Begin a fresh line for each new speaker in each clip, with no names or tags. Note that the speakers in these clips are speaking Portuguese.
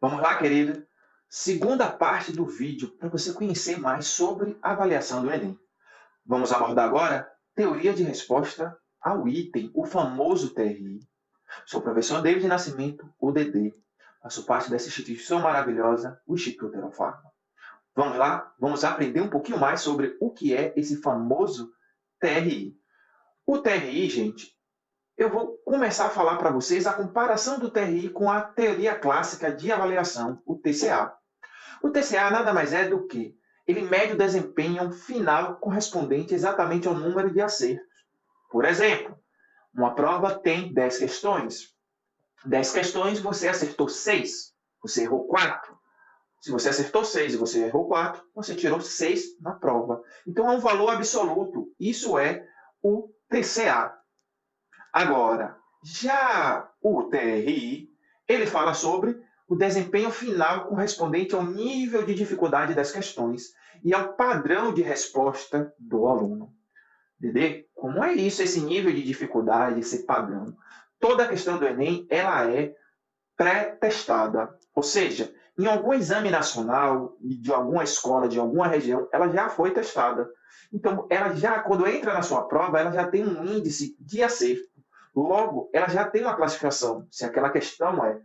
Vamos lá, querido? Segunda parte do vídeo para você conhecer mais sobre a avaliação do Enem. Vamos abordar agora teoria de resposta ao item, o famoso TRI. Sou o professor David Nascimento, o DD. Faço parte dessa instituição maravilhosa, o Instituto Aerofarma. Vamos lá? Vamos aprender um pouquinho mais sobre o que é esse famoso TRI. O TRI, gente, eu vou começar a falar para vocês a comparação do TRI com a teoria clássica de avaliação, o TCA. O TCA nada mais é do que ele mede o desempenho final correspondente exatamente ao número de acertos. Por exemplo, uma prova tem 10 questões. 10 questões, você acertou 6, você errou 4. Se você acertou 6 e você errou 4, você tirou 6 na prova. Então, é um valor absoluto. Isso é o TCA. Agora, já o TRI, ele fala sobre o desempenho final correspondente ao nível de dificuldade das questões e ao padrão de resposta do aluno. Entendeu? Como é isso, esse nível de dificuldade, esse padrão? Toda a questão do Enem, ela é pré-testada. Ou seja, em algum exame nacional, de alguma escola, de alguma região, ela já foi testada. Então, ela já, quando entra na sua prova, ela já tem um índice de acerto. Logo, ela já tem uma classificação, se aquela questão é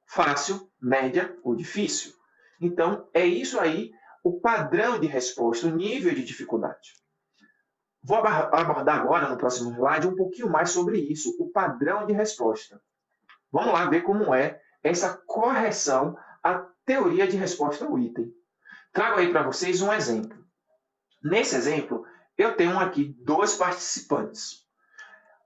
fácil, média ou difícil. Então, é isso aí, o padrão de resposta, o nível de dificuldade. Vou abordar agora, no próximo slide, um pouquinho mais sobre isso, o padrão de resposta. Vamos lá ver como é essa correção à teoria de resposta ao item. Trago aí para vocês um exemplo. Nesse exemplo, eu tenho aqui dois participantes.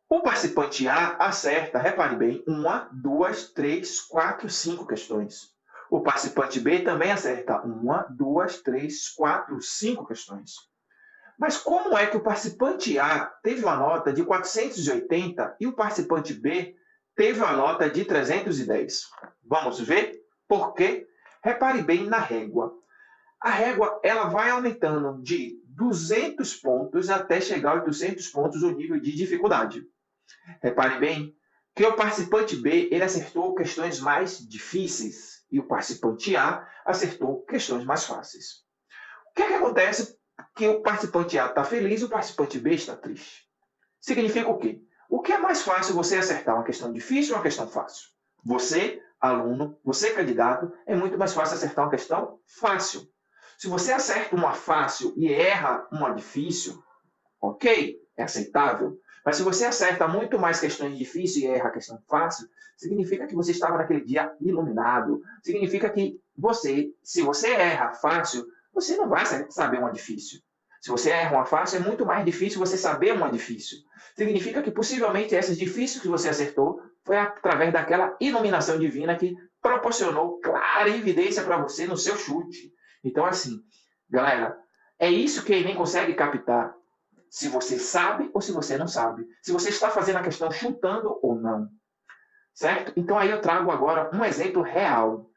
O participante A acerta, repare bem, 1, 2, 3, 4, 5 questões. O participante B também acerta 1, 2, 3, 4, 5 questões. Mas como é que o participante A teve uma nota de 480 e o participante B teve uma nota de 310? Vamos ver por quê? Repare bem na régua. A régua ela vai aumentando de 200 pontos até chegar a 800 pontos o nível de dificuldade. Repare bem que o participante B ele acertou questões mais difíceis e o participante A acertou questões mais fáceis. O que acontece que o participante A está feliz e o participante B está triste? Significa o quê? O que é mais fácil você acertar, uma questão difícil ou uma questão fácil? Você, aluno, você, candidato, é muito mais fácil acertar uma questão fácil. Se você acerta uma fácil e erra uma difícil, ok, é aceitável. Mas se você acerta muito mais questões difíceis e erra a questão fácil, significa que você estava naquele dia iluminado. Significa que você, se você erra fácil, você não vai saber uma difícil. Se você erra uma fácil, é muito mais difícil você saber uma difícil. Significa que possivelmente essas difíceis que você acertou foi através daquela iluminação divina que proporcionou clara evidência para você no seu chute. Então, assim, galera, é isso que nem consegue captar. Se você sabe ou se você não sabe. Se você está fazendo a questão chutando ou não. Certo? Então, aí eu trago agora um exemplo real.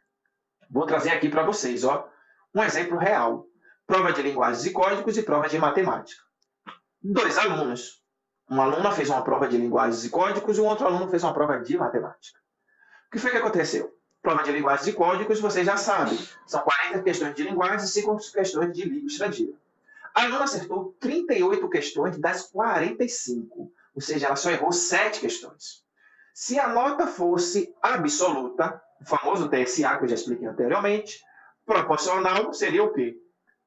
Vou trazer aqui para vocês, ó, um exemplo real. Prova de linguagens e códigos e prova de matemática. Dois alunos. Uma aluna fez uma prova de linguagens e códigos e o outro aluno fez uma prova de matemática. O que foi que aconteceu? Prova de linguagens e códigos, vocês já sabem. São 40 questões de linguagem e 5 questões de língua estrangeira. A aluna acertou 38 questões das 45, ou seja, ela só errou 7 questões. Se a nota fosse absoluta, o famoso TSA que eu já expliquei anteriormente, proporcional seria o quê?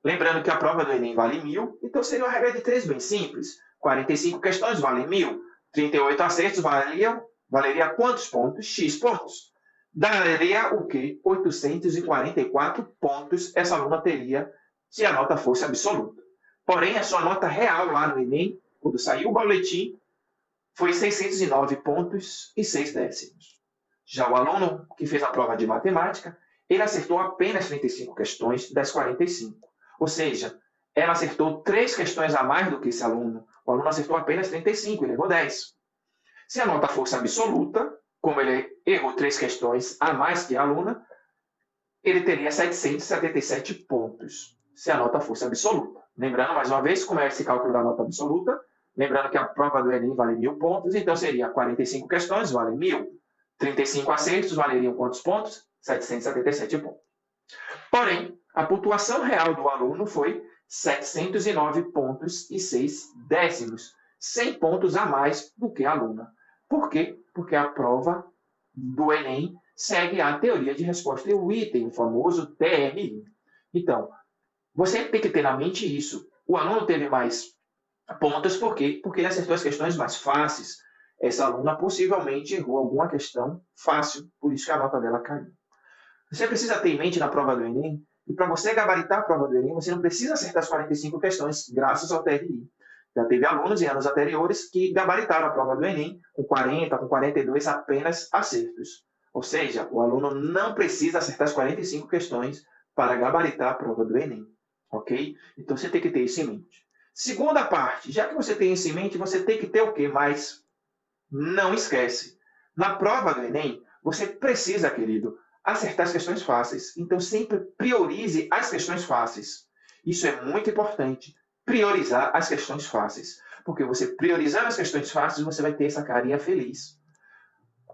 Lembrando que a prova do Enem vale 1.000, então seria uma regra de 3 bem simples. 45 questões valem 1.000, 38 acertos valeria quantos pontos? X pontos. Daria o quê? 844 pontos essa aluna teria se a nota fosse absoluta. Porém, a sua nota real lá no Enem, quando saiu o boletim, foi 609 pontos e 6 décimos. Já o aluno que fez a prova de matemática, ele acertou apenas 35 questões das 45. Ou seja, ela acertou 3 questões a mais do que esse aluno. O aluno acertou apenas 35, ele errou 10. Se a nota fosse absoluta, como ele errou 3 questões a mais que a aluna, ele teria 777 pontos, se a nota fosse absoluta. Lembrando, mais uma vez, como é esse cálculo da nota absoluta, lembrando que a prova do Enem vale 1.000 pontos, então seria 45 questões, vale 1.000. 35 acertos valeriam quantos pontos? 777 pontos. Porém, a pontuação real do aluno foi 709 pontos e 6 décimos, 100 pontos a mais do que a aluna. Por quê? Porque a prova do Enem segue a teoria de resposta e o item, o famoso TRI. Então, você tem que ter na mente isso. O aluno teve mais pontos, por quê? Porque ele acertou as questões mais fáceis. Essa aluna possivelmente errou alguma questão fácil, por isso que a nota dela caiu. Você precisa ter em mente na prova do Enem, e para você gabaritar a prova do Enem, você não precisa acertar as 45 questões, graças ao TRI. Já teve alunos em anos anteriores que gabaritaram a prova do Enem com 40, com 42 apenas acertos. Ou seja, o aluno não precisa acertar as 45 questões para gabaritar a prova do Enem. Ok? Então você tem que ter isso em mente. Segunda parte, já que você tem isso em mente, você tem que ter o quê? Mas não esquece, na prova do Enem, você precisa, querido, acertar as questões fáceis. Então sempre priorize as questões fáceis. Isso é muito importante, priorizar as questões fáceis. Porque você priorizando as questões fáceis, você vai ter essa carinha feliz.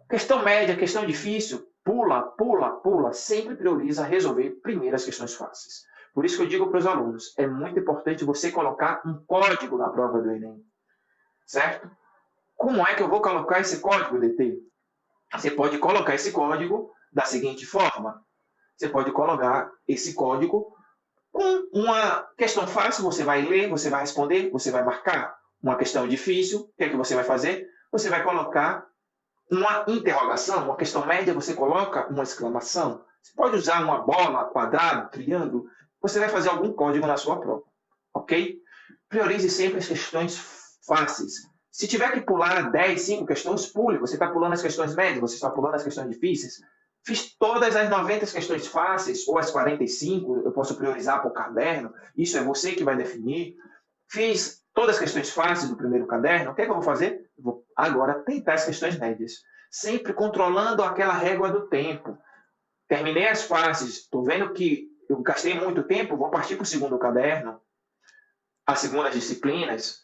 Questão média, questão difícil, pula, pula, pula. Sempre prioriza resolver primeiro as questões fáceis. Por isso que eu digo para os alunos, é muito importante você colocar um código na prova do Enem. Certo? Como é que eu vou colocar esse código, DT? Você pode colocar esse código da seguinte forma. Você pode colocar esse código com uma questão fácil, você vai ler, você vai responder, você vai marcar. Uma questão difícil, o que é que você vai fazer? Você vai colocar uma interrogação, uma questão média, você coloca uma exclamação. Você pode usar uma bola, quadrado, triângulo. Você vai fazer algum código na sua prova. Ok? Priorize sempre as questões fáceis. Se tiver que pular 10, 5 questões, pule. Você está pulando as questões médias, você está pulando as questões difíceis. Fiz todas as 90 questões fáceis, ou as 45, eu posso priorizar por caderno. Isso é você que vai definir. Fiz todas as questões fáceis do primeiro caderno. O que é que eu vou fazer? Eu vou agora tentar as questões médias. Sempre controlando aquela régua do tempo. Terminei as fáceis, estou vendo que eu gastei muito tempo, vou partir para o segundo caderno. As segundas disciplinas.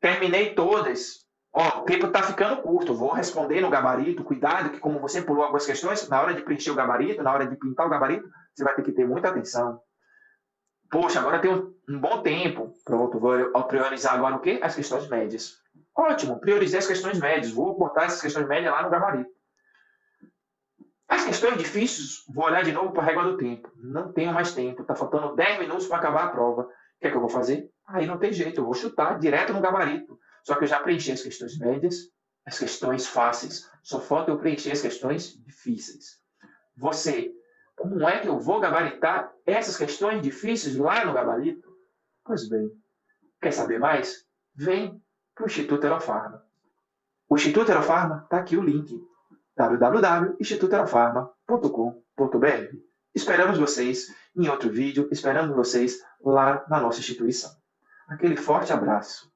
Terminei todas. Ó, o tempo está ficando curto, vou responder no gabarito. Cuidado que como você pulou algumas questões, na hora de preencher o gabarito, na hora de pintar o gabarito, você vai ter que ter muita atenção. Poxa, agora tem um bom tempo. Pronto, vou priorizar agora o quê? As questões médias. Ótimo, priorizei as questões médias. Vou botar essas questões médias lá no gabarito. As questões difíceis, vou olhar de novo para a régua do tempo. Não tenho mais tempo, está faltando 10 minutos para acabar a prova. O que é que eu vou fazer? Aí não tem jeito, eu vou chutar direto no gabarito. Só que eu já preenchi as questões médias, as questões fáceis, só falta eu preencher as questões difíceis. Você, como é que eu vou gabaritar essas questões difíceis lá no gabarito? Pois bem, quer saber mais? Vem para o Instituto Aerofarma. O Instituto Aerofarma, está aqui o link, www.institutoaerofarma.com.br. Esperamos vocês em outro vídeo, esperamos vocês lá na nossa instituição. Aquele forte abraço.